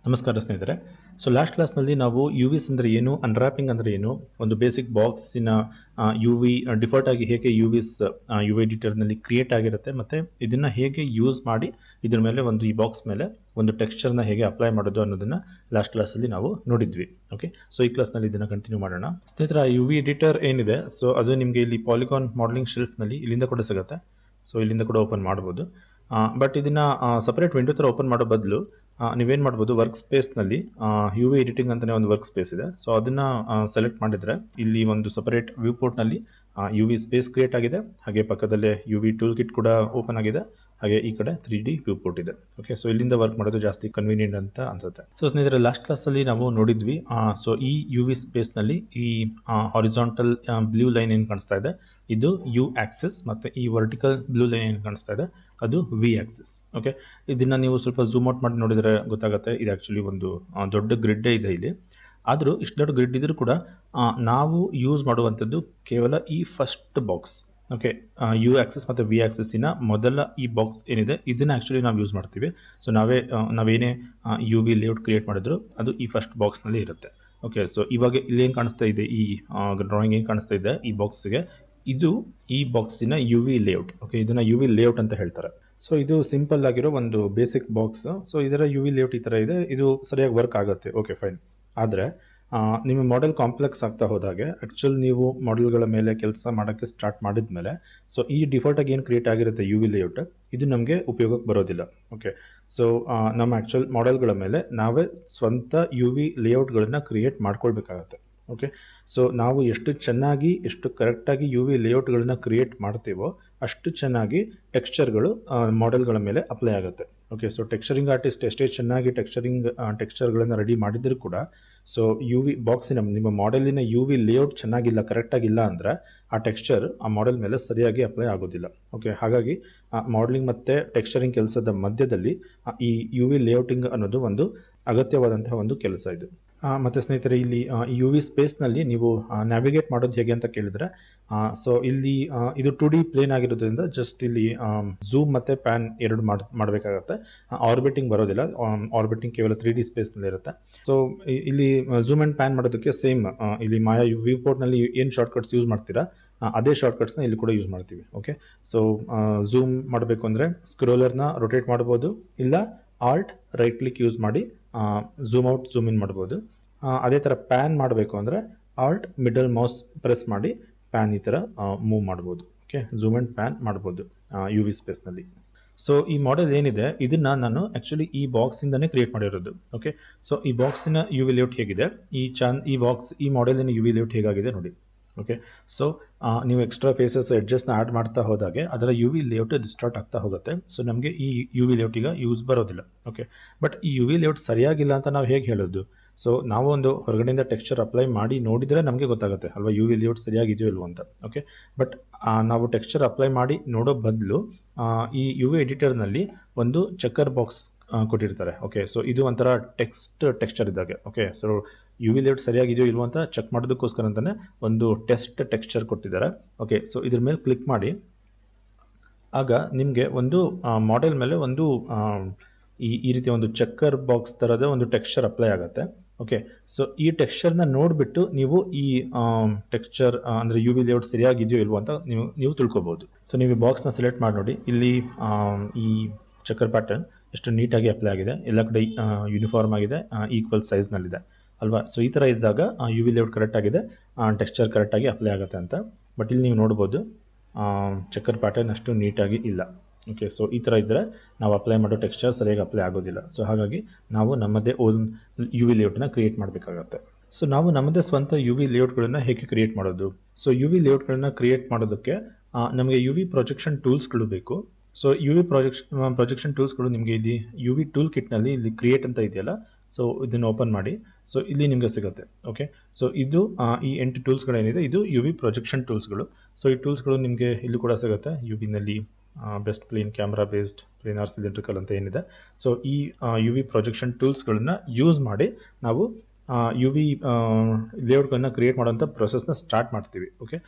ನಮಸ್ಕಾರ ಸ್ನೇಹಿತರೆ. So last ಕ್ಲಾಸ್ನಲ್ಲಿ ನಾವು ಯು ವಿಸ್ ಅಂದರೆ ಏನು, ಅನ್ರ್ಯಾಪಿಂಗ್ ಅಂದರೆ ಏನು, ಒಂದು ಬೇಸಿಕ್ ಬಾಕ್ಸಿನ ಯು ವಿ ಡಿಫಾಲ್ಟ್ ಆಗಿ ಹೇಗೆ ಯು ವಿಸ್ ಯು ವಿ ಎಡಿಟರ್ನಲ್ಲಿ ಕ್ರಿಯೇಟ್ ಆಗಿರುತ್ತೆ ಮತ್ತು ಇದನ್ನು ಹೇಗೆ ಯೂಸ್ ಮಾಡಿ ಇದ್ರ ಮೇಲೆ ಈ ಬಾಕ್ಸ್ ಮೇಲೆ ಒಂದು ಟೆಕ್ಸ್ಚರ್ನ ಹೇಗೆ ಅಪ್ಲೈ ಮಾಡೋದು ಅನ್ನೋದನ್ನು ಲಾಸ್ಟ್ ಕ್ಲಾಸಲ್ಲಿ ನಾವು ನೋಡಿದ್ವಿ. ಓಕೆ, ಸೊ ಈ ಕ್ಲಾಸ್ನಲ್ಲಿ ಇದನ್ನು ಕಂಟಿನ್ಯೂ ಮಾಡೋಣ. ಸ್ನೇಹಿತರೆ, ಯು ವಿ ಎಡಿಟರ್ ಏನಿದೆ, ಸೊ ಅದು ನಿಮಗೆ ಇಲ್ಲಿ ಪಾಲಿಗಾನ್ ಮಾಡಲಿಂಗ್ ಶೆಲ್ಫ್ನಲ್ಲಿ ಇಲ್ಲಿಂದ ಕೂಡ ಸಿಗುತ್ತೆ. ಸೊ ಇಲ್ಲಿಂದ ಕೂಡ ಓಪನ್ ಮಾಡ್ಬೋದು. ಬಟ್ ಇದನ್ನು ಸಪ್ರೇಟ್ ವಿಂಡೋ ಥರ ಓಪನ್ ಮಾಡೋ ಬದಲು ನೀವೇನು ಮಾಡ್ಬೋದು, ವರ್ಕ್ ಸ್ಪೇಸ್ನಲ್ಲಿ ಯು ವಿ ಎಡಿಟಿಂಗ್ ಅಂತಲೇ ಒಂದು ವರ್ಕ್ ಸ್ಪೇಸ್ ಇದೆ. ಸೊ ಅದನ್ನು ಸೆಲೆಕ್ಟ್ ಮಾಡಿದರೆ ಇಲ್ಲಿ ಒಂದು ಸಪರೇಟ್ ವ್ಯೂ ಪೋರ್ಟ್ನಲ್ಲಿ ಯು ವಿ ಸ್ಪೇಸ್ ಕ್ರಿಯೇಟ್ ಆಗಿದೆ. ಹಾಗೆ ಪಕ್ಕದಲ್ಲೇ ಯು ವಿ ಟೂಲ್ ಕಿಟ್ ಕೂಡ ಓಪನ್ ಆಗಿದೆ. ಹಾಗೆ ಈ ಕಡೆ 3D ವ್ಯೂ ಪೋರ್ಟ್ ಇದೆ. ಓಕೆ, ಸೊ ಇಲ್ಲಿಂದ ವರ್ಕ್ ಮಾಡೋದು ಜಾಸ್ತಿ ಕನ್ವೀನಿಯಂಟ್ ಅಂತ ಅನ್ಸುತ್ತೆ. ಸೊ ಸ್ನೇಹಿತರೆ, ಲಾಸ್ಟ್ ಕ್ಲಾಸಲ್ಲಿ ನಾವು ನೋಡಿದ್ವಿ. ಸೊ ಈ ಯು ವಿ ಸ್ಪೇಸ್ನಲ್ಲಿ ಈ ಹಾರಿಜಾಂಟಲ್ ಬ್ಲೂ ಲೈನ್ ಏನು ಕಾಣಿಸ್ತಾ ಇದೆ, ಇದು ಯು ಆಕ್ಸಿಸ್, ಮತ್ತು ಈ ವರ್ಟಿಕಲ್ ಬ್ಲೂ ಲೈನ್ ಏನು ಕಾಣಿಸ್ತಾ ಇದೆ, ಅದು ವಿ ಆಕ್ಸಿಸ್. ಓಕೆ, ಇದನ್ನು ನೀವು ಸ್ವಲ್ಪ ಝೂಮ್ ಔಟ್ ಮಾಡಿ ನೋಡಿದರೆ ಗೊತ್ತಾಗುತ್ತೆ. ಇದು ಆ್ಯಕ್ಚುಲಿ ಒಂದು ದೊಡ್ಡ ಗ್ರಿಡ್ಡೇ ಇದೆ ಇಲ್ಲಿ. ಆದರೂ ಇಷ್ಟು ದೊಡ್ಡ ಗ್ರಿಡ್ ಇದ್ರೂ ಕೂಡ ನಾವು ಯೂಸ್ ಮಾಡುವಂಥದ್ದು ಕೇವಲ ಈ first box. Okay, U axis ಮತ್ತು ವಿ ಆಕ್ಸಿಸ್ಸಿನ ಮೊದಲ ಈ ಬಾಕ್ಸ್ ಏನಿದೆ ಇದನ್ನು ಆ್ಯಕ್ಚುಲಿ ನಾವು ಯೂಸ್ ಮಾಡ್ತೀವಿ. ಸೊ ನಾವೇನೇ ಯು ವಿ ಲೇಔಟ್ ಕ್ರಿಯೇಟ್ ಮಾಡಿದ್ರು ಅದು ಈ ಫಸ್ಟ್ ಬಾಕ್ಸ್ನಲ್ಲಿ ಇರುತ್ತೆ. ಓಕೆ, ಸೊ ಇವಾಗ ಇಲ್ಲೇನು ಕಾಣಿಸ್ತಾ ಇದೆ, ಈ ಡ್ರಾಯಿಂಗ್ ಏನು ಕಾಣಿಸ್ತಾ ಇದೆ ಈ ಬಾಕ್ಸ್ಗೆ, ಇದು ಈ ಬಾಕ್ಸಿನ ಯು ವಿ ಲೇಔಟ್. ಓಕೆ, ಇದನ್ನು ಯು ವಿ ಲೇಔಟ್ ಅಂತ ಹೇಳ್ತಾರೆ. ಸೊ ಇದು ಸಿಂಪಲ್ ಆಗಿರೋ ಒಂದು ಬೇಸಿಕ್ ಬಾಕ್ಸ್. ಸೊ ಇದರ ಯು ವಿ ಲೇಔಟ್ ಈ ಥರ ಇದೆ. ಇದು ಸರಿಯಾಗಿ ವರ್ಕ್ ಆಗುತ್ತೆ. Okay, fine. ಆದರೆ ನಿಮ್ಮ ಮಾಡೆಲ್ ಕಾಂಪ್ಲೆಕ್ಸ್ ಆಗ್ತಾ ಹೋದಾಗೆ ಆ್ಯಕ್ಚುಲ್ ನೀವು ಮಾಡೆಲ್ಗಳ ಮೇಲೆ ಕೆಲಸ ಮಾಡೋಕ್ಕೆ ಸ್ಟಾರ್ಟ್ ಮಾಡಿದ ಮೇಲೆ ಸೊ ಈ ಡಿಫಾಲ್ಟಾಗಿ ಏನು ಕ್ರಿಯೇಟ್ ಆಗಿರುತ್ತೆ ಯು ವಿ ಲೇಔಟ್, ಇದು ನಮಗೆ ಉಪಯೋಗಕ್ಕೆ ಬರೋದಿಲ್ಲ. ಓಕೆ, ಸೊ ನಮ್ಮ ಆ್ಯಕ್ಚುಲ್ ಮಾಡೆಲ್ಗಳ ಮೇಲೆ ನಾವೇ ಸ್ವಂತ ಯು ವಿ ಲೇಔಟ್ಗಳನ್ನು ಕ್ರಿಯೇಟ್ ಮಾಡ್ಕೊಳ್ಬೇಕಾಗತ್ತೆ. ಓಕೆ, ಸೊ ನಾವು ಎಷ್ಟು ಚೆನ್ನಾಗಿ ಎಷ್ಟು ಕರೆಕ್ಟಾಗಿ ಯು ವಿ ಲೇಔಟ್ಗಳನ್ನ ಕ್ರಿಯೇಟ್ ಮಾಡ್ತೀವೋ ಅಷ್ಟು ಚೆನ್ನಾಗಿ ಟೆಕ್ಸ್ಚರ್ಗಳು ಮಾಡೆಲ್ಗಳ ಮೇಲೆ ಅಪ್ಲೈ ಆಗುತ್ತೆ. ಓಕೆ, ಸೊ ಟೆಕ್ಸ್ಚರಿಂಗ್ ಆರ್ಟಿಸ್ಟ್ ಎಷ್ಟೇ ಚೆನ್ನಾಗಿ ಟೆಕ್ಸ್ಚರ್ಗಳನ್ನು ರೆಡಿ ಮಾಡಿದರೂ ಕೂಡ ಸೊ ಯು ವಿ ಬಾಕ್ಸಿನ ನಿಮ್ಮ ಮಾಡೆಲಿನ ಯು ವಿ ಲೇಔಟ್ ಚೆನ್ನಾಗಿಲ್ಲ, ಕರೆಕ್ಟಾಗಿಲ್ಲ ಅಂದರೆ ಆ ಟೆಕ್ಸ್ಚರ್ ಆ ಮಾಡೆಲ್ ಮೇಲೆ ಸರಿಯಾಗಿ ಅಪ್ಲೈ ಆಗೋದಿಲ್ಲ. ಓಕೆ, ಹಾಗಾಗಿ ಮಾಡೆಲಿಂಗ್ ಮತ್ತು ಟೆಕ್ಸ್ಚರಿಂಗ್ ಕೆಲಸದ ಮಧ್ಯದಲ್ಲಿ ಈ ಯು ವಿ ಲೇಔಟಿಂಗ್ ಅನ್ನೋದು ಒಂದು ಅಗತ್ಯವಾದಂತಹ ಒಂದು ಕೆಲಸ ಇದು. ಮತ್ತು ಸ್ನೇಹಿತರೆ, ಇಲ್ಲಿ ಯು ವಿ ಸ್ಪೇಸ್ನಲ್ಲಿ ನೀವು ನ್ಯಾವಿಗೇಟ್ ಮಾಡೋದು ಹೇಗೆ ಅಂತ ಕೇಳಿದರೆ, ಸೊ ಇಲ್ಲಿ ಇದು 2D ಪ್ಲೇನ್ ಆಗಿರೋದ್ರಿಂದ ಜಸ್ಟ್ ಇಲ್ಲಿ ಝೂಮ್ ಮತ್ತು ಪ್ಯಾನ್ ಎರಡು ಮಾಡಬೇಕಾಗತ್ತೆ. ಆರ್ಬಿಟಿಂಗ್ ಬರೋದಿಲ್ಲ. ಆರ್ಬಿಟಿಂಗ್ ಕೇವಲ 3D ಸ್ಪೇಸ್ನಲ್ಲಿ ಇರುತ್ತೆ. ಸೊ ಇಲ್ಲಿ ಝೂಮ್ ಆ್ಯಂಡ್ ಪ್ಯಾನ್ ಮಾಡೋದಕ್ಕೆ ಸೇಮ್ ಇಲ್ಲಿ ಮಾಯಾ ವ್ಯೂ ಪೋರ್ಟ್ನಲ್ಲಿ ಏನು ಶಾರ್ಟ್ಕಟ್ಸ್ ಯೂಸ್ ಮಾಡ್ತೀರಾ ಅದೇ ಶಾರ್ಟ್ಕಟ್ಸ್ನ ಇಲ್ಲಿ ಕೂಡ ಯೂಸ್ ಮಾಡ್ತೀವಿ. ಓಕೆ, ಸೊ ಝೂಮ್ ಮಾಡಬೇಕು ಅಂದರೆ ಸ್ಕ್ರೋಲರ್ನ ರೊಟೇಟ್ ಮಾಡ್ಬೋದು, ಇಲ್ಲ ಆಲ್ಟ್ ರೈಟ್ ಕ್ಲಿಕ್ ಯೂಸ್ ಮಾಡಿ ಝೂಮ್ ಔಟ್ ಝೂಮ್ ಇನ್ ಮಾಡ್ಬೋದು. ಅದೇ ಥರ ಪ್ಯಾನ್ ಮಾಡಬೇಕು ಅಂದರೆ ಆಲ್ಟ್ ಮಿಡಲ್ ಮೌಸ್ ಪ್ರೆಸ್ ಮಾಡಿ ಪ್ಯಾನ್ ಈ ಥರ ಮೂವ್ ಮಾಡ್ಬೋದು. ಓಕೆ, ಝೂಮ್ ಆ್ಯಂಡ್ ಪ್ಯಾನ್ ಮಾಡ್ಬೋದು ಯು ವಿ ಸ್ಪೇಸ್ನಲ್ಲಿ. ಸೊ ಈ ಮಾಡೆಲ್ ಏನಿದೆ ಇದನ್ನು ನಾನು ಆ್ಯಕ್ಚುಲಿ ಈ ಬಾಕ್ಸಿಂದನೇ ಕ್ರಿಯೇಟ್ ಮಾಡಿರೋದು. ಓಕೆ, ಸೊ ಈ ಬಾಕ್ಸಿನ ಯು ವಿ ಲೇಔಟ್ ಹೇಗಿದೆ, ಈ ಮಾಡೆಲಿನ ಯು ವಿ ಲೇಔಟ್ ಹೇಗಾಗಿದೆ ನೋಡಿ. ಓಕೆ, ಸೊ ನೀವು ಎಕ್ಸ್ಟ್ರಾ ಫೇಸಸ್ ಎಡ್ಜಸ್ಟ್ನ ಆ್ಯಡ್ ಮಾಡ್ತಾ ಹೋದಾಗೆ ಅದರ ಯು ವಿ ಲೇಔಟ್ ಡಿಸ್ಟಾರ್ಟ್ ಆಗ್ತಾ ಹೋಗುತ್ತೆ. ಸೊ ನಮಗೆ ಈ ಯು ವಿ ಲೇಔಟ್ ಈಗ ಯೂಸ್ ಬರೋದಿಲ್ಲ. ಓಕೆ, ಬಟ್ ಈ ಯು ವಿ ಲೇಔಟ್ ಸರಿಯಾಗಿಲ್ಲ ಅಂತ ನಾವು ಹೇಗೆ ಹೇಳೋದು? ಸೊ ನಾವು ಒಂದು ಹೊರಗಡೆಯಿಂದ ಟೆಕ್ಸ್ಚರ್ ಅಪ್ಲೈ ಮಾಡಿ ನೋಡಿದರೆ ನಮಗೆ ಗೊತ್ತಾಗುತ್ತೆ ಅಲ್ವಾ ಯು ವಿ ಲೇಔಟ್ ಸರಿಯಾಗಿದೆಯೋ ಇಲ್ವೋ ಅಂತ. ಓಕೆ, ಬಟ್ ನಾವು ಟೆಕ್ಸ್ಚರ್ ಅಪ್ಲೈ ಮಾಡಿ ನೋಡೋ ಬದಲು ಈ ಯು ವಿ ಎಡಿಟರ್ನಲ್ಲಿ ಒಂದು ಚೆಕ್ಕರ್ ಬಾಕ್ಸ್ ಕೊಟ್ಟಿರ್ತಾರೆ. ಓಕೆ, ಸೊ ಇದು ಒಂಥರ ಟೆಕ್ಸ್ಚರ್ ಇದ್ದಾಗೆ. Okay, so U V layout ಸರಿಯಾಗಿದೆಯೋ ಇಲ್ವೋ ಅಂತ ಚೆಕ್ ಮಾಡೋದಕ್ಕೋಸ್ಕರ ಅಂತಲೇ ಒಂದು ಟೆಕ್ಸ್ಚರ್ ಕೊಟ್ಟಿದ್ದಾರೆ. ಓಕೆ, ಸೊ ಇದ್ರ ಮೇಲೆ ಕ್ಲಿಕ್ ಮಾಡಿ ಆಗ ನಿಮಗೆ ಒಂದು ಮಾಡೆಲ್ ಮೇಲೆ ಒಂದು ಈ ರೀತಿ ಒಂದು ಚೆಕ್ಕರ್ ಬಾಕ್ಸ್ ಥರದ ಒಂದು ಟೆಕ್ಸ್ಚರ್ ಅಪ್ಲೈ ಆಗುತ್ತೆ. ಓಕೆ, ಸೊ ಈ ಟೆಕ್ಸ್ಚರ್ನ ನೋಡಿಬಿಟ್ಟು ನೀವು ಈ ಟೆಕ್ಸ್ಚರ್ ಅಂದರೆ ಯು ವಿ ಲೇಔಟ್ ಸರಿಯಾಗಿದೆಯೋ ಇಲ್ವೋ ಅಂತ ನೀವು ತಿಳ್ಕೊಬೋದು. ಸೊ ನೀವು ಈ ಬಾಕ್ಸ್ನ ಸೆಲೆಕ್ಟ್ ಮಾಡಿ ನೋಡಿ, ಇಲ್ಲಿ ಈ ಚೆಕ್ಕರ್ ಪ್ಯಾಟರ್ನ್ ಎಷ್ಟು ನೀಟಾಗಿ ಅಪ್ಲೈ ಆಗಿದೆ, ಎಲ್ಲ ಕಡೆ ಯೂನಿಫಾರ್ಮ್ ಆಗಿದೆ, ಈಕ್ವಲ್ ಸೈಜ್ನಲ್ಲಿದೆ ಅಲ್ವಾ. ಸೊ ಈ ಥರ ಇದ್ದಾಗ ಯು ವಿ ಲೇಔಟ್ ಕರೆಕ್ಟ್ ಆಗಿದೆ, ಟೆಕ್ಸ್ಚರ್ ಕರೆಕ್ಟಾಗಿ ಅಪ್ಲೈ ಆಗುತ್ತೆ ಅಂತ. ಬಟ್ ಇಲ್ಲಿ ನೀವು ನೋಡ್ಬೋದು ಚೆಕ್ಕರ್ ಪ್ಯಾಟರ್ನ್ ಅಷ್ಟು ನೀಟಾಗಿ ಇಲ್ಲ. ಓಕೆ, ಸೊ ಈ ಥರ ಇದ್ದರೆ ನಾವು ಅಪ್ಲೈ ಮಾಡೋ ಟೆಕ್ಸ್ಚರ್ ಸರಿಯಾಗಿ ಅಪ್ಲೈ ಆಗೋದಿಲ್ಲ. ಸೊ ಹಾಗಾಗಿ ನಾವು ನಮ್ಮದೇ ಓನ್ ಯು ವಿ ಲೇಔಟನ್ನ ಕ್ರಿಯೇಟ್ ಮಾಡಬೇಕಾಗತ್ತೆ. ಸೊ ನಾವು ನಮ್ಮದೇ ಸ್ವಂತ ಯು ವಿ ಲೇಔಟ್ಗಳನ್ನು ಹೇಗೆ ಕ್ರಿಯೇಟ್ ಮಾಡೋದು? ಸೊ ಯು ವಿ ಲೇಔಟ್ಗಳನ್ನ ಕ್ರಿಯೇಟ್ ಮಾಡೋದಕ್ಕೆ ನಮಗೆ ಯು ವಿ ಪ್ರೊಜೆಕ್ಷನ್ ಟೂಲ್ಸ್ಗಳು ಬೇಕು. ಸೊ ಯು ವಿ ಪ್ರೊಜೆಕ್ಷನ್ ಟೂಲ್ಸ್ಗಳು ನಿಮಗೆ ಇಲ್ಲಿ ಯು ವಿ ಟೂಲ್ ಕಿಟ್ನಲ್ಲಿ ಇಲ್ಲಿ ಕ್ರಿಯೇಟ್ ಅಂತ ಇದೆಯಲ್ಲ, ಸೊ ಇದನ್ನು ಓಪನ್ ಮಾಡಿ. ಸೊ ಇಲ್ಲಿ ನಿಮಗೆ ಸಿಗುತ್ತೆ. ಓಕೆ, ಸೊ ಇದು ಈ 8 ಟೂಲ್ಸ್ಗಳೇನಿದೆ ಇದು ಯು ವಿ ಪ್ರೊಜೆಕ್ಷನ್ ಟೂಲ್ಸ್ಗಳು. ಸೊ ಈ ಟೂಲ್ಸ್ಗಳು ನಿಮಗೆ ಇಲ್ಲಿ ಕೂಡ ಸಿಗುತ್ತೆ. ಯು ವಿನಲ್ಲಿ best plane, camera based, planar, cylindrical ಅಂತ ಏನಿದೆ. ಸೊ ಈ ಯು ವಿ ಪ್ರೊಜೆಕ್ಷನ್ ಟೂಲ್ಸ್ಗಳನ್ನ ಯೂಸ್ ಮಾಡಿ ನಾವು ಯು ವಿ ಲೇಔಟ್ಗಳನ್ನ ಕ್ರಿಯೇಟ್ ಮಾಡೋಂಥ ಪ್ರೊಸೆಸ್ನ ಸ್ಟಾರ್ಟ್ ಮಾಡ್ತೀವಿ. ಓಕೆ,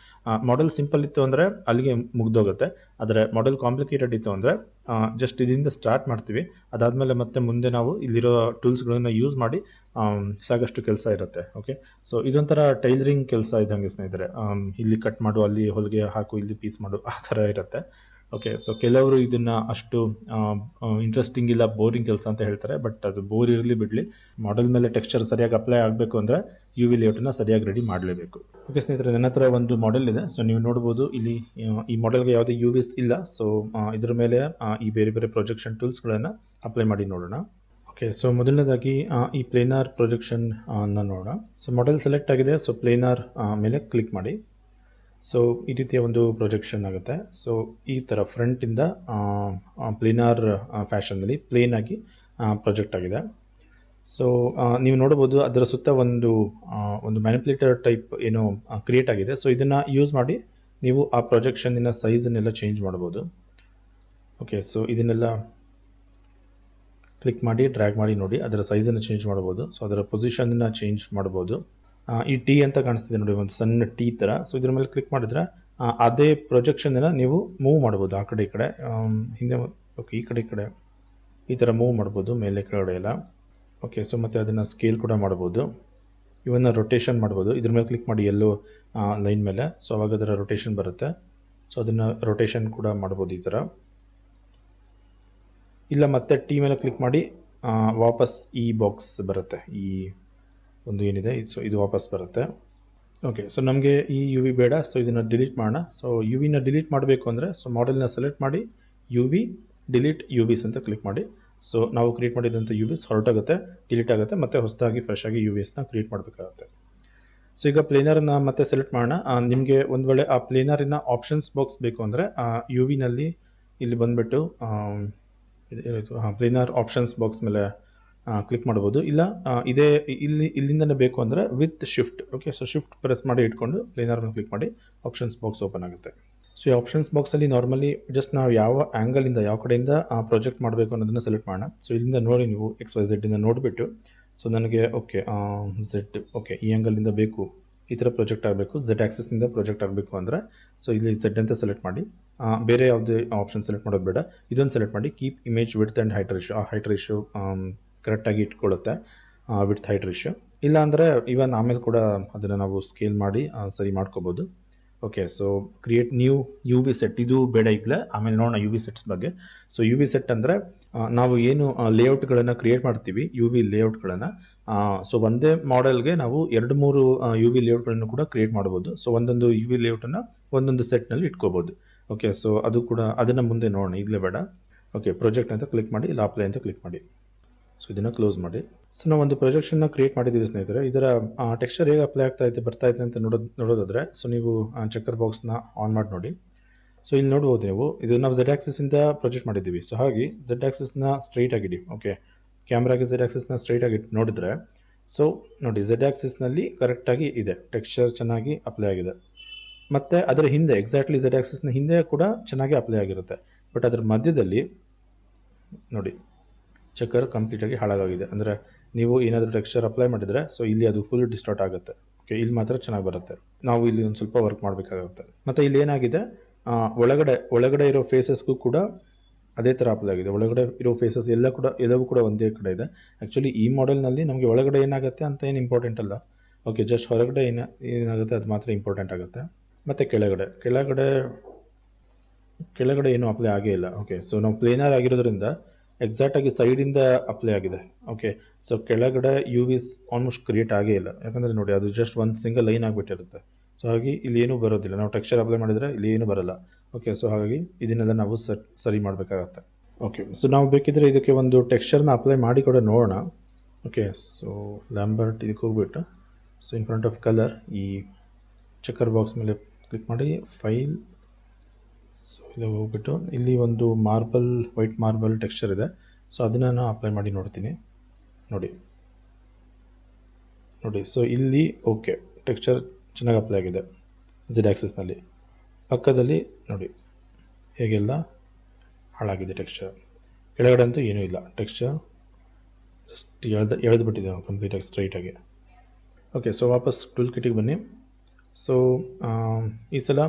ಮಾಡೆಲ್ ಸಿಂಪಲ್ ಇತ್ತು ಅಂದರೆ ಅಲ್ಲಿಗೆ ಮುಗ್ದೋಗುತ್ತೆ. ಆದರೆ ಮಾಡೆಲ್ ಕಾಂಪ್ಲಿಕೇಟೆಡ್ ಇತ್ತು ಅಂದರೆ ಜಸ್ಟ್ ಇದರಿಂದ ಸ್ಟಾರ್ಟ್ ಮಾಡ್ತೀವಿ. ಅದಾದಮೇಲೆ ಮತ್ತೆ ಮುಂದೆ ನಾವು ಇಲ್ಲಿರೋ ಟೂಲ್ಸ್ಗಳನ್ನು ಯೂಸ್ ಮಾಡಿ ಸಾಕಷ್ಟು ಕೆಲಸ ಇರುತ್ತೆ. ಓಕೆ, ಸೊ ಇದೊಂಥರ ಟೈಲರಿಂಗ್ ಕೆಲಸ ಇದ್ದಂಗೆ ಸ್ನೇಹಿತರೆ. ಇಲ್ಲಿ ಕಟ್ ಮಾಡು, ಅಲ್ಲಿ ಹೊಲಿಗೆ ಹಾಕು, ಇಲ್ಲಿ ಪೀಸ್ ಮಾಡು, ಆ ಥರ ಇರುತ್ತೆ. ಓಕೆ, ಸೊ ಕೆಲವರು ಇದನ್ನು ಅಷ್ಟು ಇಂಟ್ರೆಸ್ಟಿಂಗ್ ಇಲ್ಲ, ಬೋರಿಂಗ್ ಕೆಲಸ ಅಂತ ಹೇಳ್ತಾರೆ. ಬಟ್ ಅದು ಬೋರ್ ಇರಲಿ ಬಿಡಲಿ, ಮಾಡೆಲ್ ಮೇಲೆ ಟೆಕ್ಸ್ಚರ್ ಸರಿಯಾಗಿ ಅಪ್ಲೈ ಆಗಬೇಕು ಅಂದರೆ ಯು ವಿ ಲೇಔಟನ್ನು ಸರಿಯಾಗಿ ರೆಡಿ ಮಾಡಲೇಬೇಕು. ಓಕೆ ಸ್ನೇಹಿತರೆ, ನನ್ನ ಹತ್ರ ಒಂದು ಮಾಡೆಲ್ ಇದೆ. ಸೊ ನೀವು ನೋಡ್ಬೋದು ಇಲ್ಲಿ ಈ ಮಾಡೆಲ್ಗೆ ಯಾವುದೇ ಯು ವಿಸ್ ಇಲ್ಲ. ಸೊ ಇದ್ರ ಮೇಲೆ ಈ ಬೇರೆ ಬೇರೆ ಪ್ರೊಜೆಕ್ಷನ್ ಟೂಲ್ಸ್ಗಳನ್ನು ಅಪ್ಲೈ ಮಾಡಿ ನೋಡೋಣ. ಓಕೆ, ಸೊ ಮೊದಲನೇದಾಗಿ ಈ ಪ್ಲೇನಾರ್ ಪ್ರೊಜೆಕ್ಷನ್ ನೋಡೋಣ. ಸೊ ಮಾಡೆಲ್ ಸೆಲೆಕ್ಟ್ ಆಗಿದೆ. ಸೊ ಪ್ಲೇನಾರ್ ಮೇಲೆ ಕ್ಲಿಕ್ ಮಾಡಿ. ಸೊ ಈ ರೀತಿಯ ಒಂದು ಪ್ರೊಜೆಕ್ಷನ್ ಆಗುತ್ತೆ. ಸೊ ಈ ಥರ ಫ್ರಂಟಿಂದ ಪ್ಲೇನಾರ್ ಫ್ಯಾಷನ್ನಲ್ಲಿ ಪ್ಲೇನ್ ಆಗಿ ಪ್ರೊಜೆಕ್ಟ್ ಆಗಿದೆ. ಸೊ ನೀವು ನೋಡ್ಬೋದು ಅದರ ಸುತ್ತ ಒಂದು ಮ್ಯಾನಿಪ್ಯುಲೇಟರ್ ಟೈಪ್ ಏನೋ ಕ್ರಿಯೇಟ್ ಆಗಿದೆ. ಸೊ ಇದನ್ನು ಯೂಸ್ ಮಾಡಿ ನೀವು ಆ ಪ್ರೊಜೆಕ್ಷನ್ನಿನ ಸೈಜನ್ನೆಲ್ಲ ಚೇಂಜ್ ಮಾಡ್ಬೋದು. ಓಕೆ, ಸೊ ಇದನ್ನೆಲ್ಲ ಕ್ಲಿಕ್ ಮಾಡಿ ಡ್ರ್ಯಾಗ್ ಮಾಡಿ ನೋಡಿ, ಅದರ ಸೈಜನ್ನು ಚೇಂಜ್ ಮಾಡ್ಬೋದು. ಸೊ ಅದರ ಪೊಸಿಷನ್ನ ಚೇಂಜ್ ಮಾಡ್ಬೋದು. ಈ ಟಿ ಅಂತ ಕಾಣಿಸ್ತಿದೆ ನೋಡಿ, ಒಂದು ಸಣ್ಣ ಟಿ ಥರ. ಸೊ ಇದ್ರ ಮೇಲೆ ಕ್ಲಿಕ್ ಮಾಡಿದ್ರೆ ಅದೇ ಪ್ರೊಜೆಕ್ಷನ್ನ ನೀವು ಮೂವ್ ಮಾಡ್ಬೋದು ಆ ಕಡೆ ಈ ಕಡೆ, ಹಿಂದೆ. ಓಕೆ, ಈ ಕಡೆ ಈ ಥರ ಮೂವ್ ಮಾಡ್ಬೋದು, ಮೇಲೆ ಕೆಳಗಡೆ ಎಲ್ಲ. ಓಕೆ, ಸೊ ಮತ್ತು ಅದನ್ನು ಸ್ಕೇಲ್ ಕೂಡ ಮಾಡ್ಬೋದು. ಇವನ್ನ ರೊಟೇಷನ್ ಮಾಡ್ಬೋದು. ಇದ್ರ ಮೇಲೆ ಕ್ಲಿಕ್ ಮಾಡಿ ಎಲ್ಲೋ ಲೈನ್ ಮೇಲೆ. ಸೊ ಅವಾಗ ಅದರ ರೊಟೇಷನ್ ಬರುತ್ತೆ. ಸೊ ಅದನ್ನು ರೊಟೇಷನ್ ಕೂಡ ಮಾಡ್ಬೋದು ಈ ಥರ. ಇಲ್ಲ ಮತ್ತೆ ಟಿ ಮೇಲೆ ಕ್ಲಿಕ್ ಮಾಡಿ ವಾಪಸ್ ಈ ಬಾಕ್ಸ್ ಬರುತ್ತೆ, ಈ ಒಂದು ಏನಿದೆ. ಸೊ ಇದು ವಾಪಸ್ ಬರುತ್ತೆ. ಓಕೆ, ಸೊ ನಮಗೆ ಈ ಯು ವಿ ಬೇಡ. ಸೊ ಇದನ್ನು ಡಿಲೀಟ್ ಮಾಡೋಣ. ಸೊ ಯು ವಿನ ಡಿಲೀಟ್ ಮಾಡಬೇಕು ಅಂದರೆ ಸೊ ಮಾಡೆಲ್ನ ಸೆಲೆಕ್ಟ್ ಮಾಡಿ ಯು ವಿ ಡಿಲೀಟ್ ಯು ವಿಸ್ ಅಂತ ಕ್ಲಿಕ್ ಮಾಡಿ. ಸೊ ನಾವು ಕ್ರಿಯೇಟ್ ಮಾಡಿದಂಥ ಯು ವಿಸ್ ಹೊರಟಾಗುತ್ತೆ, ಡಿಲೀಟ್ ಆಗುತ್ತೆ, ಮತ್ತು ಹೊಸದಾಗಿ ಫ್ರೆಶ್ ಆಗಿ ಯು ವಿಸ್ನ ಕ್ರಿಯೇಟ್ ಮಾಡಬೇಕಾಗುತ್ತೆ. ಸೊ ಈಗ ಪ್ಲೇನರನ್ನು ಮತ್ತೆ ಸೆಲೆಕ್ಟ್ ಮಾಡೋಣ. ನಿಮಗೆ ಒಂದು ವೇಳೆ ಆ ಪ್ಲೇನರಿನ ಆಪ್ಷನ್ಸ್ ಬಾಕ್ಸ್ ಬೇಕು ಅಂದರೆ ಯು ವಿನಲ್ಲಿ ಇಲ್ಲಿ ಬಂದುಬಿಟ್ಟು ಪ್ಲೇನರ್ ಆಪ್ಷನ್ಸ್ ಬಾಕ್ಸ್ ಮೇಲೆ ಕ್ಲಿಕ್ ಮಾಡ್ಬೋದು. ಇಲ್ಲ ಇಲ್ಲಿಂದನೇ ಬೇಕು ಅಂದರೆ with shift. Okay, so shift press ಮಾಡಿ ಇಟ್ಕೊಂಡು ಪ್ಲೇನರ್ ಮೇಲೆ ಕ್ಲಿಕ್ ಮಾಡಿ ಆಪ್ಷನ್ಸ್ ಬಾಕ್ಸ್ ಓಪನ್ ಆಗುತ್ತೆ. ಸೊ ಈ ಆಪ್ಷನ್ಸ್ ಬಾಕ್ಸಲ್ಲಿ ನಾರ್ಮಲಿ ಜಸ್ಟ್ ನಾವು ಯಾವ ಆ್ಯಂಗಲಿಂದ, ಯಾವ ಕಡೆಯಿಂದ ಪ್ರಾಜೆಕ್ಟ್ ಮಾಡಬೇಕು ಅನ್ನೋದನ್ನು ಸೆಲೆಕ್ಟ್ ಮಾಡೋಣ. ಸೊ ಇಲ್ಲಿಂದ ನೋಡಿ ನೀವು XYZ ಇಂದ ನೋಡಿಬಿಟ್ಟು, ಸೊ ನನಗೆ ಓಕೆ Z, ಓಕೆ ಈ ಆ್ಯಂಗಲಿಂದ ಬೇಕು, ಈ ಥರ ಪ್ರೊಜೆಕ್ಟ್ ಆಗಬೇಕು, Z ಆ್ಯಕ್ಸಿಸ್ನಿಂದ ಪ್ರೊಜೆಕ್ಟ್ ಆಗಬೇಕು ಅಂದರೆ ಸೊ ಇಲ್ಲಿ Z ಅಂತ ಸೆಲೆಕ್ಟ್ ಮಾಡಿ. ಬೇರೆ ಯಾವುದೇ ಆಪ್ಷನ್ ಸೆಲೆಕ್ಟ್ ಮಾಡೋದು ಬೇಡ, ಇದೊಂದು ಸೆಲೆಕ್ಟ್ ಮಾಡಿ. Keep image width and height ratio. ಆ ಹೈಟ್ ರೇಷಿಯೋ ಕರೆಕ್ಟಾಗಿ ಇಟ್ಕೊಳ್ಳುತ್ತೆ, ವಿಡ್ತ್ ಹೈಟ್ ರೇಷಿಯೋ. ಇಲ್ಲ ಅಂದರೆ ಇವನ್ ಆಮೇಲೆ ಕೂಡ ಅದನ್ನು ನಾವು ಸ್ಕೇಲ್ ಮಾಡಿ ಸರಿ ಮಾಡ್ಕೋಬೋದು. Okay, so create new U V set, ಇದು ಬೇಡ ಈಗಲೇ, ಆಮೇಲೆ ನೋಡೋಣ ಯು ವಿ ಸೆಟ್ಸ್ ಬಗ್ಗೆ. ಸೊ ಯು ವಿ ಸೆಟ್ ಅಂದರೆ ನಾವು ಏನು ಲೇಔಟ್ಗಳನ್ನು ಕ್ರಿಯೇಟ್ ಮಾಡ್ತೀವಿ, ಯು ವಿ ಲೇಔಟ್ಗಳನ್ನು. ಸೊ ಒಂದೇ ಮಾಡೆಲ್ಗೆ ನಾವು 2-3 ಯು ವಿ ಲೇಔಟ್ಗಳನ್ನು ಕೂಡ ಕ್ರಿಯೇಟ್ ಮಾಡ್ಬೋದು. ಸೊ ಒಂದೊಂದು ಯು ವಿ ಲೇಔಟನ್ನು ಒಂದೊಂದು ಸೆಟ್ನಲ್ಲಿ ಇಟ್ಕೋಬೋದು. ಓಕೆ, ಸೊ ಅದು ಕೂಡ ಅದನ್ನು ಮುಂದೆ ನೋಡೋಣ, ಈಗಲೇ ಬೇಡ. ಓಕೆ, ಪ್ರೊಜೆಕ್ಟ್ ಅಂತ ಕ್ಲಿಕ್ ಮಾಡಿ, ಇಲ್ಲ ಅಪ್ಲೈ ಅಂತ ಕ್ಲಿಕ್ ಮಾಡಿ. ಸೊ ಇದನ್ನು ಕ್ಲೋಸ್ ಮಾಡಿ. ಸೊ ನಾವು ಒಂದು ಪ್ರೊಜೆಕ್ಷನ್ನ ಕ್ರಿಯೇಟ್ ಮಾಡಿದ್ದೀವಿ ಸ್ನೇಹಿತರೆ. ಇದರ ಟೆಕ್ಸ್ಚರ್ ಹೇಗೆ ಅಪ್ಲೈ ಬರ್ತಾ ಇದೆ ಅಂತ ನೋಡೋದಾದರೆ ಸೊ ನೀವು ಚೆಕ್ಕರ್ ಬಾಕ್ಸ್ನ ಆನ್ ಮಾಡಿ ನೋಡಿ. ಸೊ ಇಲ್ಲಿ ನೋಡ್ಬೋದು ನೀವು, ಇದು ನಾವು Z ಆ್ಯಕ್ಸಿಸಿಂದ ಪ್ರೊಜೆಕ್ಟ್ ಮಾಡಿದ್ದೀವಿ. ಸೊ ಹಾಗೆ Z ಆ್ಯಕ್ಸಿಸ್ನ ಸ್ಟ್ರೈಟ್ ಆಗಿಡಿ. ಓಕೆ, ಕ್ಯಾಮ್ರಾಗೆ Z ಆ್ಯಕ್ಸಿಸ್ನ ಸ್ಟ್ರೈಟ್ ಆಗಿ ನೋಡಿದ್ರೆ ಸೊ ನೋಡಿ Z ಆ್ಯಕ್ಸಿಸ್ನಲ್ಲಿ ಕರೆಕ್ಟಾಗಿ ಇದೆ, ಟೆಕ್ಸ್ಚರ್ ಚೆನ್ನಾಗಿ ಅಪ್ಲೈ ಆಗಿದೆ. ಮತ್ತು ಅದರ ಹಿಂದೆ ಎಕ್ಸಾಕ್ಟ್ಲಿ Z ಆ್ಯಕ್ಸಿಸ್ನ ಹಿಂದೆ ಕೂಡ ಚೆನ್ನಾಗಿ ಅಪ್ಲೈ ಆಗಿರುತ್ತೆ. ಬಟ್ ಅದರ ಮಧ್ಯದಲ್ಲಿ ನೋಡಿ ಚೆಕ್ಕರ್ ಕಂಪ್ಲೀಟಾಗಿ ಹಾಳಾಗಿದೆ. ಅಂದರೆ ನೀವು ಏನಾದರೂ ಟೆಕ್ಸ್ಚರ್ ಅಪ್ಲೈ ಮಾಡಿದರೆ ಸೊ ಇಲ್ಲಿ ಅದು ಫುಲ್ ಡಿಸ್ಟಾರ್ಟ್ ಆಗುತ್ತೆ. ಓಕೆ, ಇಲ್ಲಿ ಮಾತ್ರ ಚೆನ್ನಾಗಿ ಬರುತ್ತೆ. ನಾವು ಇಲ್ಲಿ ಒಂದು ಸ್ವಲ್ಪ ವರ್ಕ್ ಮಾಡಬೇಕಾಗುತ್ತೆ. ಮತ್ತು ಇಲ್ಲಿ ಏನಾಗಿದೆ, ಒಳಗಡೆ ಇರೋ ಫೇಸಸ್ಗೂ ಕೂಡ ಅದೇ ಥರ ಅಪ್ಲೈ ಆಗಿದೆ. ಒಳಗಡೆ ಇರೋ ಫೇಸಸ್ ಎಲ್ಲವೂ ಕೂಡ ಒಂದೇ ಕಡೆ ಇದೆ. ಆ್ಯಕ್ಚುಲಿ ಈ ಮಾಡೆಲ್ನಲ್ಲಿ ನಮಗೆ ಒಳಗಡೆ ಏನಾಗುತ್ತೆ ಅಂತ ಏನು ಇಂಪಾರ್ಟೆಂಟ್ ಅಲ್ಲ. ಓಕೆ, ಜಸ್ಟ್ ಹೊರಗಡೆ ಏನಾಗುತ್ತೆ ಅದು ಮಾತ್ರ ಇಂಪಾರ್ಟೆಂಟ್ ಆಗುತ್ತೆ. ಮತ್ತು ಕೆಳಗಡೆ ಏನೂ ಅಪ್ಲೈ ಆಗೇ ಇಲ್ಲ. ಓಕೆ, ಸೊ ನಾವು ಪ್ಲೇನರ್ ಆಗಿರೋದ್ರಿಂದ ಎಕ್ಸಾಕ್ಟಾಗಿ ಸೈಡಿಂದ ಅಪ್ಲೈ ಆಗಿದೆ. ಓಕೆ, ಸೊ ಕೆಳಗಡೆ ಯು ವಿಸ್ ಆಲ್ಮೋಸ್ಟ್ ಕ್ರಿಯೇಟ್ ಆಗೇ ಇಲ್ಲ, ಯಾಕಂದರೆ ನೋಡಿ ಅದು ಜಸ್ಟ್ ಒಂದು ಸಿಂಗಲ್ ಲೈನ್ ಆಗಿಬಿಟ್ಟಿರುತ್ತೆ. ಸೊ ಹಾಗಾಗಿ ಇಲ್ಲಿ ಏನೂ ಬರೋದಿಲ್ಲ, ನಾವು ಟೆಕ್ಸ್ಚರ್ ಅಪ್ಲೈ ಮಾಡಿದರೆ ಇಲ್ಲಿ ಏನೂ ಬರೋಲ್ಲ. ಓಕೆ, ಸೊ ಹಾಗಾಗಿ ಇದನ್ನೆಲ್ಲ ನಾವು ಸರಿ ಮಾಡಬೇಕಾಗತ್ತೆ. ಓಕೆ, ಸೊ ನಾವು ಬೇಕಿದ್ರೆ ಇದಕ್ಕೆ ಒಂದು ಟೆಕ್ಸ್ಚರ್ನ ಅಪ್ಲೈ ಮಾಡಿ ಕೂಡ ನೋಡೋಣ. ಓಕೆ, ಸೊ ಲ್ಯಾಂಬರ್ಟ್ ಇದಕ್ಕೆ ಹೋಗ್ಬಿಟ್ಟು so in front of colour ಈ ಚೆಕ್ಕರ್ ಬಾಕ್ಸ್ ಮೇಲೆ ಕ್ಲಿಕ್ ಮಾಡಿ, ಫೈಲ್. ಸೊ ಇದು ಹೋಗ್ಬಿಟ್ಟು ಇಲ್ಲಿ ಒಂದು ವೈಟ್ ಮಾರ್ಬಲ್ ಟೆಕ್ಸ್ಚರ್ ಇದೆ. ಸೊ ಅದನ್ನು ನಾನು ಅಪ್ಲೈ ಮಾಡಿ ನೋಡ್ತೀನಿ. ನೋಡಿ, ಸೊ ಇಲ್ಲಿ ಓಕೆ ಟೆಕ್ಸ್ಚರ್ ಚೆನ್ನಾಗಿ ಅಪ್ಲೈ ಆಗಿದೆ Z ಆ್ಯಕ್ಸಿಸ್ನಲ್ಲಿ. ಪಕ್ಕದಲ್ಲಿ ನೋಡಿ ಹೇಗೆಲ್ಲ ಹಾಳಾಗಿದೆ ಟೆಕ್ಸ್ಚರ್. ಕೆಳಗಡೆ ಅಂತೂ ಏನೂ ಇಲ್ಲ, ಟೆಕ್ಸ್ಚರ್ ಜಸ್ಟ್ ಎಳೆದು ಬಿಟ್ಟಿದೆ ಕಂಪ್ಲೀಟಾಗಿ ಸ್ಟ್ರೈಟಾಗಿ. ಓಕೆ, ಸೊ ವಾಪಸ್ ಟೂಲ್ ಕಿಟಿಗೆ ಬನ್ನಿ. ಸೊ ಈ ಸಲ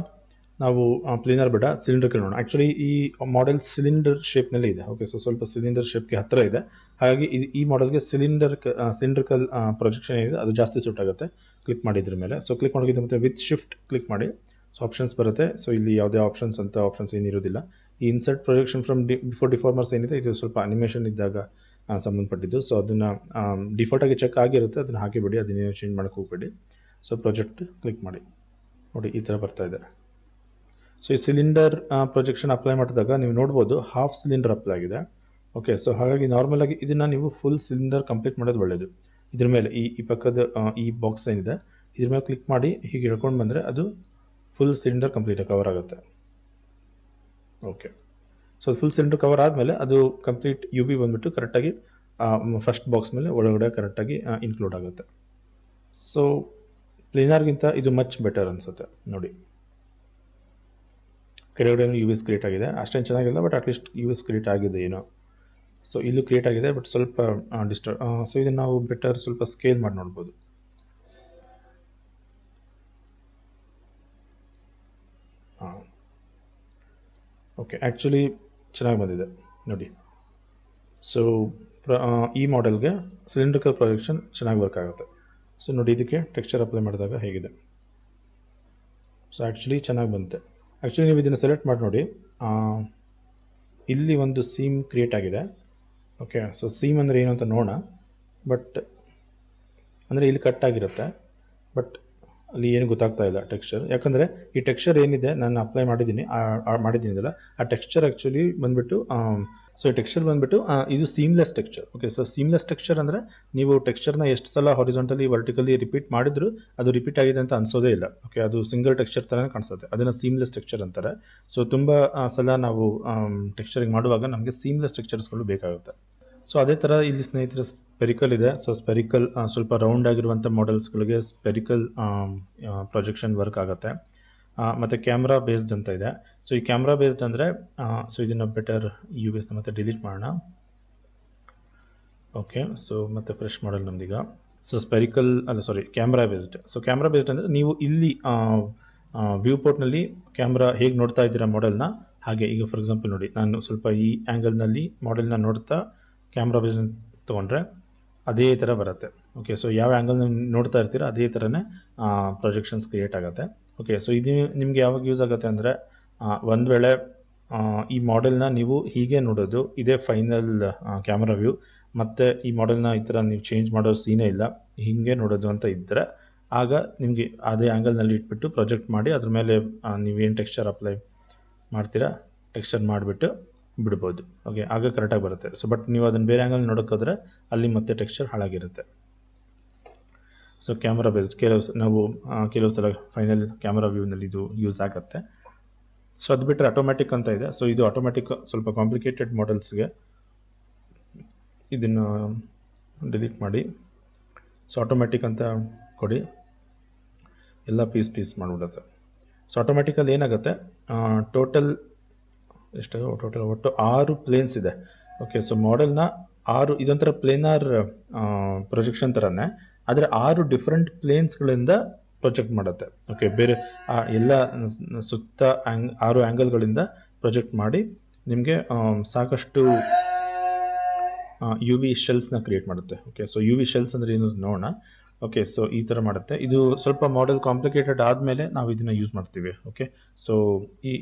ನಾವು ಪ್ಲೇನರ್ ಬೇಡ, ಸಿಲಿಂಡರ್ ನೋಡೋಣ. ಆ್ಯಕ್ಚುಲಿ ಈ ಮಾಡೆಲ್ ಸಿಲಿಂಡರ್ ಶೇಪ್ನಲ್ಲಿ ಇದೆ. ಓಕೆ, ಸೊ ಸ್ವಲ್ಪ ಸಿಲಿಂಡರ್ ಶೇಪ್ಗೆ ಹತ್ತಿರ ಇದೆ. ಹಾಗಾಗಿ ಈ ಮಾಡೆಲ್ಗೆ ಸಿಲಿಂಡ್ರಿಕಲ್ ಪ್ರೊಜೆಕ್ಷನ್ ಏನಿದೆ ಅದು ಜಾಸ್ತಿ ಸೂಟ್ ಆಗುತ್ತೆ. ಕ್ಲಿಕ್ ಮಾಡಿದ್ರ ಮೇಲೆ, ಸೊ ಕ್ಲಿಕ್ ಮಾಡೋಕ್ಕಿಂತ ಮತ್ತೆ ವಿತ್ ಶಿಫ್ಟ್ ಕ್ಲಿಕ್ ಮಾಡಿ. ಸೊ ಆಪ್ಷನ್ಸ್ ಬರುತ್ತೆ. ಸೊ ಇಲ್ಲಿ ಯಾವುದೇ ಆಪ್ಷನ್ಸ್ ಏನಿರೋದಿಲ್ಲ. ಈ ಇನ್ಸರ್ಟ್ ಪ್ರೊಜೆಕ್ಷನ್ ಫ್ರಮ್ ಬಿಫೋರ್ ಡಿಫಾರ್ಮರ್ಸ್ ಏನಿದೆ, ಇದು ಸ್ವಲ್ಪ ಅನಿಮೇಷನ್ ಇದ್ದಾಗ ಸಂಬಂಧಪಟ್ಟಿದ್ದು. ಸೊ ಅದನ್ನು ಡಿಫಾಲ್ಟಾಗಿ ಚೆಕ್ ಆಗಿರುತ್ತೆ, ಅದನ್ನು ಹಾಕಿಬಿಡಿ, ಅದನ್ನೇನು ಚೇಂಜ್ ಮಾಡೋಕ್ಕೆ ಹೋಗಬೇಡಿ. ಸೊ ಪ್ರಾಜೆಕ್ಟ್ ಕ್ಲಿಕ್ ಮಾಡಿ, ನೋಡಿ ಈ ಥರ ಬರ್ತಾ ಇದೆ. ಸೊ ಈ ಸಿಲಿಂಡರ್ ಪ್ರೊಜೆಕ್ಷನ್ ಅಪ್ಲೈ ಮಾಡಿದಾಗ ನೀವು ನೋಡ್ಬೋದು ಹಾಫ್ ಸಿಲಿಂಡರ್ ಅಪ್ಲೈ ಆಗಿದೆ. ಓಕೆ, ಸೊ ಹಾಗಾಗಿ ನಾರ್ಮಲ್ ಆಗಿ ಇದನ್ನು ನೀವು ಫುಲ್ ಸಿಲಿಂಡರ್ ಕಂಪ್ಲೀಟ್ ಮಾಡೋದು ಒಳ್ಳೆಯದು. ಇದ್ರ ಮೇಲೆ ಈ ಪಕ್ಕದ ಈ ಬಾಕ್ಸ್ ಏನಿದೆ ಇದ್ರ ಮೇಲೆ ಕ್ಲಿಕ್ ಮಾಡಿ ಹೀಗೆ ಹಿಡ್ಕೊಂಡು ಬಂದರೆ ಅದು ಫುಲ್ ಸಿಲಿಂಡರ್ ಕಂಪ್ಲೀಟ್ ಕವರ್ ಆಗುತ್ತೆ. Okay, so full cylinder cover ಆದಮೇಲೆ ಅದು ಕಂಪ್ಲೀಟ್ ಯು ವಿ ಬಂದುಬಿಟ್ಟು ಕರೆಕ್ಟಾಗಿ ಫಸ್ಟ್ ಬಾಕ್ಸ್ ಮೇಲೆ ಒಳಗಡೆ ಕರೆಕ್ಟಾಗಿ ಇನ್ಕ್ಲೂಡ್ ಆಗುತ್ತೆ. ಸೊ ಪ್ಲೇನರ್ಗಿಂತ ಇದು ಮಚ್ ಬೆಟರ್ ಅನಿಸುತ್ತೆ. ನೋಡಿ ಕೆಳಗಡೆ ಯು ವಿಸ್ ಕ್ರಿಯೇಟ್ ಆಗಿದೆ, ಅಷ್ಟೇನು ಚೆನ್ನಾಗಿಲ್ಲ, ಬಟ್ ಅಟ್ಲೀಸ್ಟ್ ಯು ವಿಸ್ ಕ್ರಿಯೇಟ್ ಆಗಿದೆ ಏನೋ. ಸೊ ಇಲ್ಲೂ ಕ್ರಿಯೇಟ್ ಆಗಿದೆ, ಬಟ್ ಸ್ವಲ್ಪ ಸೊ ಇದನ್ನು ನಾವು ಬೆಟರ್ ಸ್ವಲ್ಪ ಸ್ಕೇಲ್ ಮಾಡಿ ನೋಡ್ಬೋದು. ಓಕೆ, ಆ್ಯಕ್ಚುಲಿ ಚೆನ್ನಾಗಿ ಬಂದಿದೆ ನೋಡಿ. ಸೊ ಈ ಮಾಡೆಲ್ಗೆ ಸಿಲಿಂಡ್ರಿಕಲ್ ಪ್ರೊಜೆಕ್ಷನ್ ಚೆನ್ನಾಗಿ ವರ್ಕ್ ಆಗುತ್ತೆ. ಸೊ ನೋಡಿ ಇದಕ್ಕೆ ಟೆಕ್ಸ್ಚರ್ ಅಪ್ಲೈ ಮಾಡಿದಾಗ ಹೇಗಿದೆ. ಸೊ ಆ್ಯಕ್ಚುಲಿ ಚೆನ್ನಾಗಿ ಬಂತೆ. ಆ್ಯಕ್ಚುಲಿ ನೀವು ಇದನ್ನು ಸೆಲೆಕ್ಟ್ ಮಾಡಿ ನೋಡಿ, ಇಲ್ಲಿ ಒಂದು ಸೀಮ್ ಕ್ರಿಯೇಟ್ ಆಗಿದೆ. ಓಕೆ, ಸೊ ಸೀಮ್ ಅಂದರೆ ಏನು ಅಂತ ನೋಡೋಣ. ಬಟ್ ಅಂದರೆ ಇಲ್ಲಿ ಕಟ್ ಆಗಿರುತ್ತೆ, ಬಟ್ ಅಲ್ಲಿ ಏನು ಗೊತ್ತಾಗ್ತಾ ಇಲ್ಲ ಟೆಕ್ಸ್ಚರ್. ಯಾಕಂದರೆ ಈ ಟೆಕ್ಸ್ಚರ್ ಏನಿದೆ ನಾನು ಅಪ್ಲೈ ಮಾಡಿದ್ದೀನಲ್ಲ ಆ ಟೆಕ್ಸ್ಚರ್ ಆ್ಯಕ್ಚುಲಿ ಬಂದುಬಿಟ್ಟು ಸೊ ಈ ಟೆಕ್ಸ್ಚರ್ ಬಂದುಬಿಟ್ಟು ಇದು seamless texture. Okay, so seamless texture ಅಂದರೆ ನೀವು ಟೆಕ್ಸ್ಚರ್ನ ಎಷ್ಟು ಸಲ ಹಾರಿಜಾಂಟಲಿ ವರ್ಟಿಕಲಿ ರಿಪೀಟ್ ಮಾಡಿದ್ರು ಅದು ರಿಪೀಟ್ ಆಗಿದೆ ಅಂತ ಅನ್ಸೋದೇ ಇಲ್ಲ. ಓಕೆ, ಅದು ಸಿಂಗಲ್ ಟೆಕ್ಸ್ಚರ್ ಥರನೇ ಕಾಣಿಸುತ್ತೆ, ಅದನ್ನು ಸೀಮ್ಲೆಸ್ ಟೆಕ್ಸ್ಚರ್ ಅಂತಾರೆ. ಸೊ ತುಂಬ ಸಲ ನಾವು ಟೆಕ್ಸ್ಚರಿಂಗ್ ಮಾಡುವಾಗ ನಮಗೆ ಸೀಮ್ಲೆಸ್ ಟೆಕ್ಸ್ಚರ್ಸ್ಗಳು ಬೇಕಾಗುತ್ತೆ. ಸೊ ಅದೇ ಥರ ಇಲ್ಲಿ ಸ್ನೇಹಿತರೆ ಸ್ಪೆರಿಕಲ್ ಇದೆ. ಸೊ ಸ್ಪೆರಿಕಲ್ ಸ್ವಲ್ಪ ರೌಂಡ್ ಆಗಿರುವಂಥ ಮಾಡೆಲ್ಸ್ಗಳಿಗೆ ಸ್ಪೆರಿಕಲ್ ಪ್ರೊಜೆಕ್ಷನ್ ವರ್ಕ್ ಆಗುತ್ತೆ. ಮತ್ತು ಕ್ಯಾಮ್ರಾ ಬೇಸ್ಡ್ ಅಂತ ಇದೆ. ಸೊ ಈ ಕ್ಯಾಮ್ರಾ ಬೇಸ್ಡ್ ಅಂದರೆ ಸೊ ಇದನ್ನು ಬೆಟರ್ ಯು ವಿಸ್ನ ಮತ್ತೆ ಡಿಲೀಟ್ ಮಾಡೋಣ. ಓಕೆ, ಸೊ ಮತ್ತೆ ಫ್ರೆಶ್ ಮಾಡಲ್ ನಮ್ದೀಗ. So camera based. So camera based ಅಂದರೆ ನೀವು ಇಲ್ಲಿ ವ್ಯೂ ಪೋರ್ಟ್ನಲ್ಲಿ ಕ್ಯಾಮ್ರಾ ಹೇಗೆ ನೋಡ್ತಾ ಇದ್ದೀರಾ ಮಾಡೆಲ್ನ, ಹಾಗೆ ಈಗ ಫಾರ್ ಎಕ್ಸಾಂಪಲ್ ನೋಡಿ ನಾನು ಸ್ವಲ್ಪ ಈ ಆ್ಯಂಗಲ್ನಲ್ಲಿ ಮಾಡೆಲ್ನ ನೋಡ್ತಾ ಕ್ಯಾಮ್ರಾ ಬೇಸ್ಡ್ ತೊಗೊಂಡ್ರೆ ಅದೇ ಥರ ಬರುತ್ತೆ. ಓಕೆ, ಸೊ ಯಾವ ಆ್ಯಂಗಲ್ನ ನೋಡ್ತಾ ಇರ್ತೀರ ಅದೇ ಥರನೇ ಪ್ರೊಜೆಕ್ಷನ್ಸ್ ಕ್ರಿಯೇಟ್ ಆಗುತ್ತೆ. ಓಕೆ, ಸೊ ಇದು ನಿಮಗೆ ಯಾವಾಗ ಯೂಸ್ ಆಗುತ್ತೆ ಅಂದರೆ ಒಂದು ವೇಳೆ ಈ ಮಾಡೆಲ್ನ ನೀವು ಹೀಗೆ ನೋಡೋದು, ಇದೇ ಫೈನಲ್ ಕ್ಯಾಮ್ರಾ ವ್ಯೂ, ಮತ್ತು ಈ ಮಾಡೆಲ್ನ ಈ ಥರ ನೀವು ಚೇಂಜ್ ಮಾಡೋ ಸೀನೇ ಇಲ್ಲ, ಹೀಗೆ ನೋಡೋದು ಅಂತ ಇದ್ದರೆ ಆಗ ನಿಮಗೆ ಅದೇ ಆ್ಯಂಗಲ್ನಲ್ಲಿ ಇಟ್ಬಿಟ್ಟು ಪ್ರೊಜೆಕ್ಟ್ ಮಾಡಿ ಅದ್ರ ಮೇಲೆ ನೀವೇನು ಟೆಕ್ಸ್ಚರ್ ಅಪ್ಲೈ ಮಾಡ್ತೀರಾ ಟೆಕ್ಸ್ಚರ್ ಮಾಡಿಬಿಟ್ಟು ಬಿಡ್ಬೋದು. ಓಕೆ, ಆಗ ಕರೆಕ್ಟಾಗಿ ಬರುತ್ತೆ. ಸೊ ಬಟ್ ನೀವು ಅದನ್ನು ಬೇರೆ ಆ್ಯಂಗಲ್ ನೋಡೋಕ್ಕೋದ್ರೆ ಅಲ್ಲಿ ಮತ್ತೆ ಟೆಕ್ಸ್ಚರ್ ಹಾಳಾಗಿರುತ್ತೆ. ಸೊ ಕ್ಯಾಮ್ರಾ ಬೇಸ್ಡ್ ಕೆಲವು ಸಲ ಫೈನಲ್ ಕ್ಯಾಮ್ರಾ ವ್ಯೂನಲ್ಲಿ ಇದು ಯೂಸ್ ಆಗುತ್ತೆ. ಸೊ ಅದು ಬಿಟ್ಟರೆ ಆಟೋಮ್ಯಾಟಿಕ್ ಅಂತ ಇದೆ. ಸೊ ಇದು ಆಟೋಮ್ಯಾಟಿಕ್ ಸ್ವಲ್ಪ ಕಾಂಪ್ಲಿಕೇಟೆಡ್ ಮಾಡೆಲ್ಸ್ಗೆ ಇದನ್ನು ಡಿಲೀಟ್ ಮಾಡಿ. ಸೊ ಆಟೋಮ್ಯಾಟಿಕ್ ಅಂತ ಕೊಡಿ, ಎಲ್ಲ ಪೀಸ್ ಮಾಡಿಬಿಡುತ್ತೆ. ಸೊ ಆಟೋಮ್ಯಾಟಿಕಲ್ಲಿ ಏನಾಗುತ್ತೆ, ಟೋಟಲ್ ಒಟ್ಟು 6 ಪ್ಲೇನ್ಸ್ ಇದೆ. ಓಕೆ, ಸೊ ಮಾಡೆಲ್ನ 6 ಇದೊಂಥರ ಪ್ಲೇನಾರ್ ಪ್ರೊಜೆಕ್ಷನ್ ಥರನೇ, ಆದರೆ 6 ಡಿಫ್ರೆಂಟ್ ಪ್ಲೇನ್ಸ್ಗಳಿಂದ ಪ್ರೊಜೆಕ್ಟ್ ಮಾಡುತ್ತೆ. ಓಕೆ, ಬೇರೆ ಎಲ್ಲ ಸುತ್ತ 6 ಆ್ಯಂಗಲ್ಗಳಿಂದ ಪ್ರೊಜೆಕ್ಟ್ ಮಾಡಿ ನಿಮಗೆ ಸಾಕಷ್ಟು ಯು ವಿ ಶೆಲ್ಸ್ನ ಕ್ರಿಯೇಟ್ ಮಾಡುತ್ತೆ. Okay, so U V shells ಅಂದರೆ ಏನು ನೋಡೋಣ. ಓಕೆ, ಸೊ ಈ ಥರ ಮಾಡುತ್ತೆ. ಇದು ಸ್ವಲ್ಪ ಮಾಡೆಲ್ ಕಾಂಪ್ಲಿಕೇಟೆಡ್ ಆದಮೇಲೆ ನಾವು ಇದನ್ನು ಯೂಸ್ ಮಾಡ್ತೀವಿ. ಓಕೆ, ಸೊ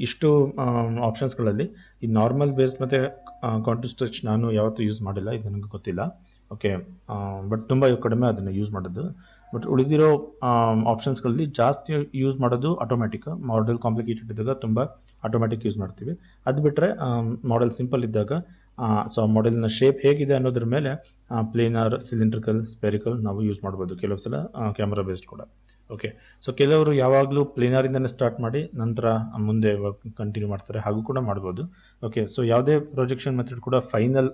ಇಷ್ಟು ಆಪ್ಷನ್ಸ್ಗಳಲ್ಲಿ ಈ ನಾರ್ಮಲ್ ಬೇಸ್ಡ್ ಮತ್ತು ಕಾಂಟೂರ್ ಸ್ಟ್ರೆಚ್ ನಾನು ಯಾವತ್ತೂ ಯೂಸ್ ಮಾಡಿಲ್ಲ, ಇದು ನನಗೆ ಗೊತ್ತಿಲ್ಲ. ಓಕೆ, ಬಟ್ ತುಂಬ ಕಡಿಮೆ ಅದನ್ನು ಯೂಸ್ ಮಾಡೋದು. ಬಟ್ ಉಳಿದಿರೋ ಆಪ್ಷನ್ಸ್ಗಳಲ್ಲಿ ಜಾಸ್ತಿ ಯೂಸ್ ಮಾಡೋದು ಆಟೋಮ್ಯಾಟಿಕ್. ಮಾಡೆಲ್ ಕಾಂಪ್ಲಿಕೇಟೆಡ್ ಇದ್ದಾಗ ತುಂಬ ಆಟೋಮ್ಯಾಟಿಕ್ ಯೂಸ್ ಮಾಡ್ತೀವಿ. ಅದು ಬಿಟ್ಟರೆ ಮಾಡೆಲ್ ಸಿಂಪಲ್ ಇದ್ದಾಗ ಸೊ ಆ ಮಾಡೆಲ್ನ ಶೇಪ್ ಹೇಗಿದೆ ಅನ್ನೋದ್ರ ಮೇಲೆ ಪ್ಲೇನಾರ್, ಸಿಲಿಂಡ್ರಿಕಲ್, ಸ್ಪೆರಿಕಲ್ ನಾವು ಯೂಸ್ ಮಾಡ್ಬೋದು. ಕೆಲವು ಸಲ ಕ್ಯಾಮ್ರಾ ಬೇಸ್ಡ್ ಕೂಡ. ಓಕೆ, ಸೊ ಕೆಲವರು ಯಾವಾಗಲೂ ಪ್ಲೇನಾರಿಂದನೇ ಸ್ಟಾರ್ಟ್ ಮಾಡಿ ನಂತರ ಮುಂದೆ ಕಂಟಿನ್ಯೂ ಮಾಡ್ತಾರೆ, ಹಾಗೂ ಕೂಡ ಮಾಡ್ಬೋದು. ಓಕೆ, ಸೊ ಯಾವುದೇ ಪ್ರೊಜೆಕ್ಷನ್ ಮೆಥಡ್ ಕೂಡ ಫೈನಲ್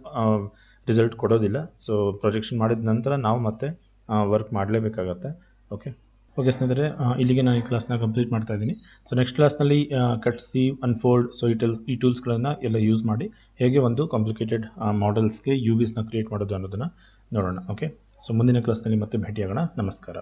ರಿಸಲ್ಟ್ ಕೊಡೋದಿಲ್ಲ. ಸೊ ಪ್ರೊಜೆಕ್ಷನ್ ಮಾಡಿದ ನಂತರ ನಾವು ಮತ್ತೆ ವರ್ಕ್ ಮಾಡಲೇಬೇಕಾಗತ್ತೆ. ಓಕೆ ಸ್ನೇಹಿತರೆ, ಇಲ್ಲಿಗೆ ನಾನು ಈ ಕ್ಲಾಸ್ನ ಕಂಪ್ಲೀಟ್ ಮಾಡ್ತಾ ಇದ್ದೀನಿ. ಸೊ ನೆಕ್ಸ್ಟ್ ಕ್ಲಾಸ್ನಲ್ಲಿ ಕಟ್, ಸೀವ್, ಅನ್ಫೋಲ್ಡ್, ಸೊ ಈ ಟೂಲ್ಸ್ಗಳನ್ನು ಎಲ್ಲ ಯೂಸ್ ಮಾಡಿ ಹೇಗೆ ಒಂದು ಕಾಂಪ್ಲಿಕೇಟೆಡ್ ಮಾಡೆಲ್ಸ್ಗೆ ಯು ವಿಸ್ನ ಕ್ರಿಯೇಟ್ ಮಾಡೋದು ಅನ್ನೋದನ್ನು ನೋಡೋಣ. ಓಕೆ, ಸೊ ಮುಂದಿನ ಕ್ಲಾಸ್ನಲ್ಲಿ ಮತ್ತೆ ಭೇಟಿಯಾಗೋಣ. ನಮಸ್ಕಾರ.